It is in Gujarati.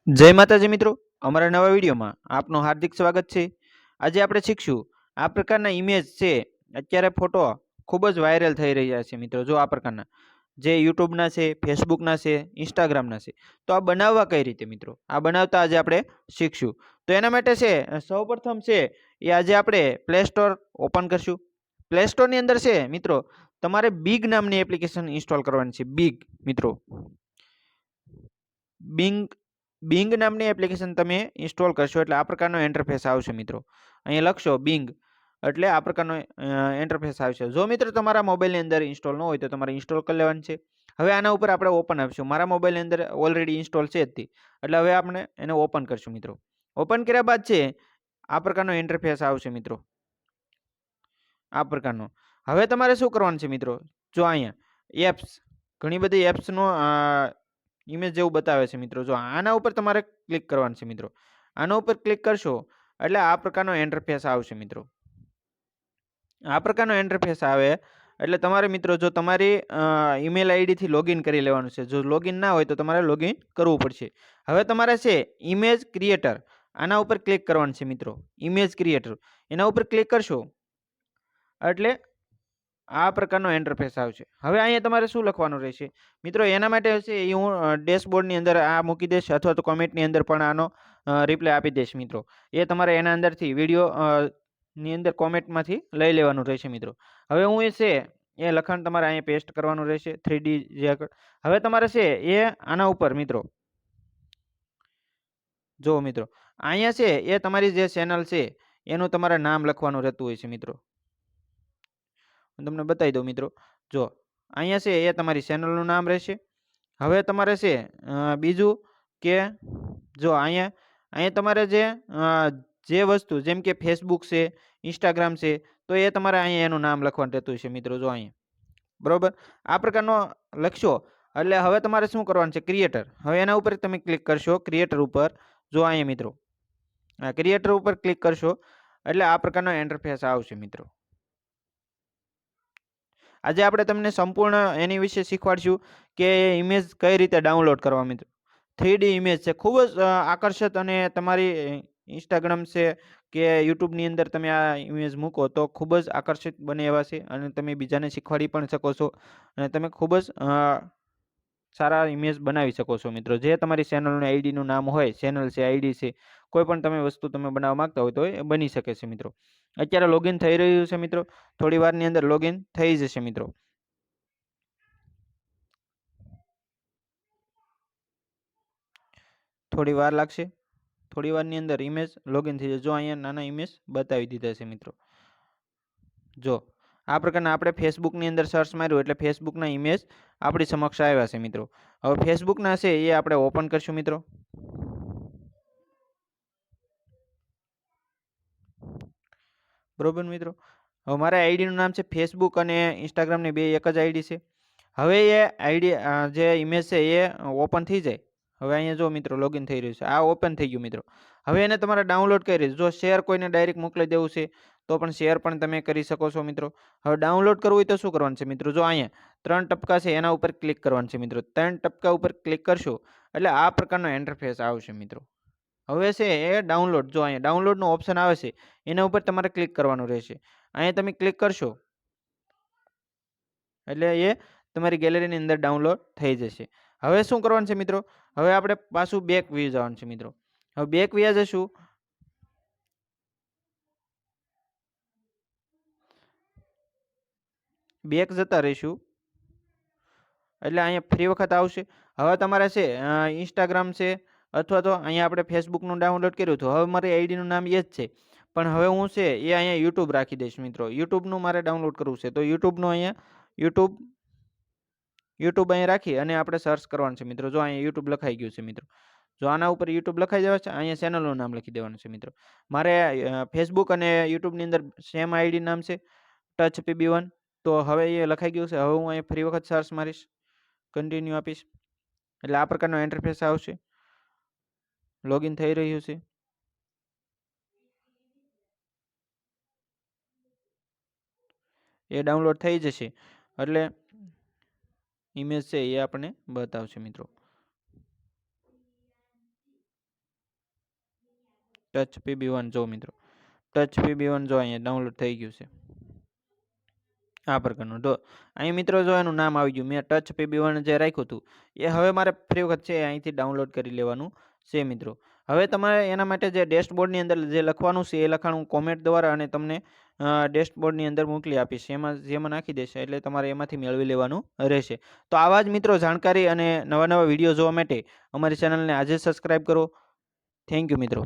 जय माताजी मित्रों, अमरा नवा विडियो में आपनु हार्दिक स्वागत है। आज આપણે શીખશું આ પ્રકારના ઇમેજ છે। અત્યારે ફોટો ખૂબ જ વાયરલ થઈ રહ્યા છે મિત્રો। જો આ પ્રકારના જે YouTube ના છે, Facebook ના છે, Instagram ના છે, તો આ બનાવવા કઈ રીતે મિત્રો? આ બનાવતા આજે આપણે શીખશું। તો એના માટે છે સૌપ્રથમ છે એ આજે આપણે પ્લે સ્ટોર ઓપન કરશું। પ્લે સ્ટોર ની અંદર છે મિત્રો તમારે બિગ નામની એપ્લિકેશન ઇન્સ્ટોલ કરવાની છે। બિગ મિત્રો बिंग नामनी एप्लिकेशन तमे इंस्टॉल करशो एटले आ प्रकारनो इंटरफेस आवशे मित्रों। अहीं लखशो बिंग एटले आ प्रकारनो इंटरफेस आवशे। जो मित्र तमारा मोबाइल अंदर इंस्टॉल न होय तो तमारे इंस्टॉल कर लेवानुं छे। हवे आना उपर आपणे ओपन आपशुं। मारा मोबाइल अंदर ऑलरेडी इंस्टॉल छे ज एटले हवे आपणे एने ओपन करशुं मित्रों। ओपन कर्या बाद छे आ प्रकारनो इंटरफेस आवशे मित्रों। आ प्रकारनो हवे तमारे शुं करवानुं छे मित्रों? जो अहींया एप्स घणी बधी एप्सनो इमेज जेवुं बतावे छे मित्रों। जो आना उपर तमारे क्लिक करवानुं छे मित्रों। आना उपर क्लिक करशो एटले आ प्रकारनो इंटरफेस आवशे मित्रों। आ प्रकारनो इंटरफेस आवे एटले तमारे मित्रों जो तमारी ईमेल आईडी थी लॉगिन करी लेवानुं छे। जो लॉगिन ना होय तो तमारे लॉगिन करवुं पड़शे। हवे तमारे छे इमेज क्रिएटर आना उपर क्लिक करवानुं छे मित्रों। इमेज क्रिएटर एना उपर क्लिक करशो एटले आ प्रकारनो इंटरफेस आवशे। हवे अहींया तमारे शुं लखवानुं रहेशे मित्रों? एना माटे हशे ए हुं डेशबोर्डनी अंदर आ मूकी दईश अथवा तो कमेंटनी अंदर पण आनो रिप्लाय आपी दईश मित्रों। ए तमारे एना अंदरथी विडियो नी अंदर कमेंटमांथी लई लेवानुं रहेशे मित्रों। हवे हुं छे ए लखाण तमारे अहींया पेस्ट करवानुं रहेशे 3D जे आगळ। हवे तमारे छे ए आना उपर मित्रों जो मित्रों अहींया छे ए तमारी जे चेनल छे एनुं तमारे नाम लखवानुं रहेतुं होय छे मित्रों। હું તમને બતાવી દઉં મિત્રો। જો અહીંયા છે એ તમારી ચેનલનું નામ રહેશે। હવે તમારે છે બીજું કે જો અહીંયા તમારે જે વસ્તુ જેમ કે ફેસબુક છે, ઇન્સ્ટાગ્રામ છે, તો એ તમારે અહીંયા એનું નામ લખવાનું રહેતું છે મિત્રો। જો અહીંયા બરોબર આ પ્રકારનો લખશો એટલે હવે તમારે શું કરવાનું છે? ક્રિએટર। હવે એના ઉપર તમે ક્લિક કરશો ક્રિએટર ઉપર। જો અહીંયા મિત્રો આ ક્રિએટર ઉપર ક્લિક કરશો એટલે આ પ્રકારનો ઇન્ટરફેસ આવશે મિત્રો। આજે આપણે તમને સંપૂર્ણ એની વિશે શીખવાડશું કે ઇમેજ કઈ રીતે ડાઉનલોડ કરવા મિત્રો। 3D ઇમેજ છે, ખૂબ જ આકર્ષક અને તમારી ઇન્સ્ટાગ્રામ છે કે યુટ્યુબની અંદર તમે આ ઇમેજ મૂકો તો ખૂબ જ આકર્ષિત બને એવા છે અને તમે બીજાને શીખવાડી પણ શકો છો અને તમે ખૂબ જ સારા ઇમેજ બનાવી શકો છો મિત્રો। જે તમારી ચેનલનું આઈડીનું નામ હોય, ચેનલ છે, આઈડી છે, કોઈ પણ તમે વસ્તુ તમે બનાવવા માંગતા હોય તો એ બની શકે છે મિત્રો। અત્યારે લોગિન થઈ રહ્યું છે મિત્રો। થોડી વારની અંદર લોગિન થઈ જશે મિત્રો। થોડી વાર લાગશે। થોડી વારની અંદર ઇમેજ લોગિન થઈ જશે। જો અહીંયા નાના ઇમેજ બતાવી દીધા છે મિત્રો। જો આ પ્રકારના આપણે ફેસબુકની અંદર સર્ચ માર્યું એટલે ફેસબુકના ઇમેજ આપણી સમક્ષ આવ્યા છે મિત્રો। હવે ફેસબુકના છે એ આપણે ઓપન કરશું મિત્રો। બરોબર મિત્રો હવે મારા આઈડીનું નામ છે ફેસબુક અને ઇન્સ્ટાગ્રામની બે એક જ આઈડી છે। હવે એ આઈડી જે ઇમેજ છે એ ઓપન થઈ જાય। હવે અહીંયા જો મિત્રો લોગિન થઈ રહ્યું છે, આ ઓપન થઈ ગયું મિત્રો। હવે એને તમારે ડાઉનલોડ કરી જો શેર કોઈને ડાયરેક્ટ મોકલી દેવું છે તો પણ શેર પણ તમે કરી શકો છો મિત્રો। હવે ડાઉનલોડ કરવું હોય તો શું કરવાનું છે મિત્રો? જો અહીંયા 3 ટપકા છે એના ઉપર ક્લિક કરવાનું છે મિત્રો। 3 ટપકા ઉપર ક્લિક કરશો એટલે આ પ્રકારનો ઇન્ટરફેસ આવશે મિત્રો। હવે છે એ ડાઉનલોડ જો અહીંયા ડાઉનલોડનું ઓપ્શન આવે છે એના ઉપર તમારે ક્લિક કરવાનું રહેશે। અહીંયા તમે ક્લિક કરશો એટલે એ તમારી ગેલેરીની અંદર ડાઉનલોડ થઈ જશે। હવે શું કરવાનું છે મિત્રો? હવે આપણે પાછું બેક વી જવાનું છે મિત્રો। હવે બેક વ્યા જશું। બેક જતા રહીશું એટલે અહીંયા ફરી વખત આવશે। હવે તમારે છે ઇન્સ્ટાગ્રામ છે અથવા તો અહીંયા આપણે ફેસબુકનું ડાઉનલોડ કર્યું હતું। હવે મારી આઈડીનું નામ એ જ છે પણ હવે હું છે એ અહીંયા યુટ્યુબ રાખી દઈશ મિત્રો। યુટ્યુબનું મારે ડાઉનલોડ કરવું છે તો યુટ્યુબનું અહીંયા યુટ્યુબ અહીંયા રાખી અને આપણે સર્ચ કરવાનું છે મિત્રો। જો અહીંયા યુટ્યુબ લખાઈ ગયું છે મિત્રો। જો આના ઉપર યુટ્યુબ લખાઈ જવા છે અહીંયા ચેનલનું નામ લખી દેવાનું છે મિત્રો। મારે ફેસબુક અને યુટ્યુબની અંદર સેમ આઈડી નામ છે ટચ PB1 તો હવે એ લખાઈ ગયું છે। હવે હું અહીંયા ફરી વખત સર્ચ મારીશ, કન્ટિન્યુ આપીશ એટલે આ પ્રકારનો ઇન્ટરફેસ આવશે। લોગિન થઈ રહ્યું છે। એ ડાઉનલોડ થઈ જશે એટલે ઇમેજ છે એ આપણને બતાવશે મિત્રો। ટચ PB1 જો મિત્રો ટચ PB1 જો અહીંયા ડાઉનલોડ થઈ ગયું છે આ પ્રકારનું. તો અહીં મિત્રો જો એનું નામ આવી ગયું, મેં ટચ PB1 જે રાખ્યું હતું એ હવે મારે ફ્રી વખત છે અહીંથી ડાઉનલોડ કરી લેવાનું છે મિત્રો. હવે તમારે એના માટે જે ડેશબોર્ડની અંદર જે લખવાનું છે એ લખાણું કોમેન્ટ દ્વારા અને તમને ડેશબોર્ડની અંદર મોકલી આપીશ, જેમાં નાખી દેશે એટલે તમારે એમાંથી મેળવી લેવાનું રહેશે. તો આવા જ મિત્રો જાણકારી અને નવા વિડીયો જોવા માટે અમારી ચેનલને આજે સબસ્ક્રાઈબ કરો. થેન્ક યુ મિત્રો.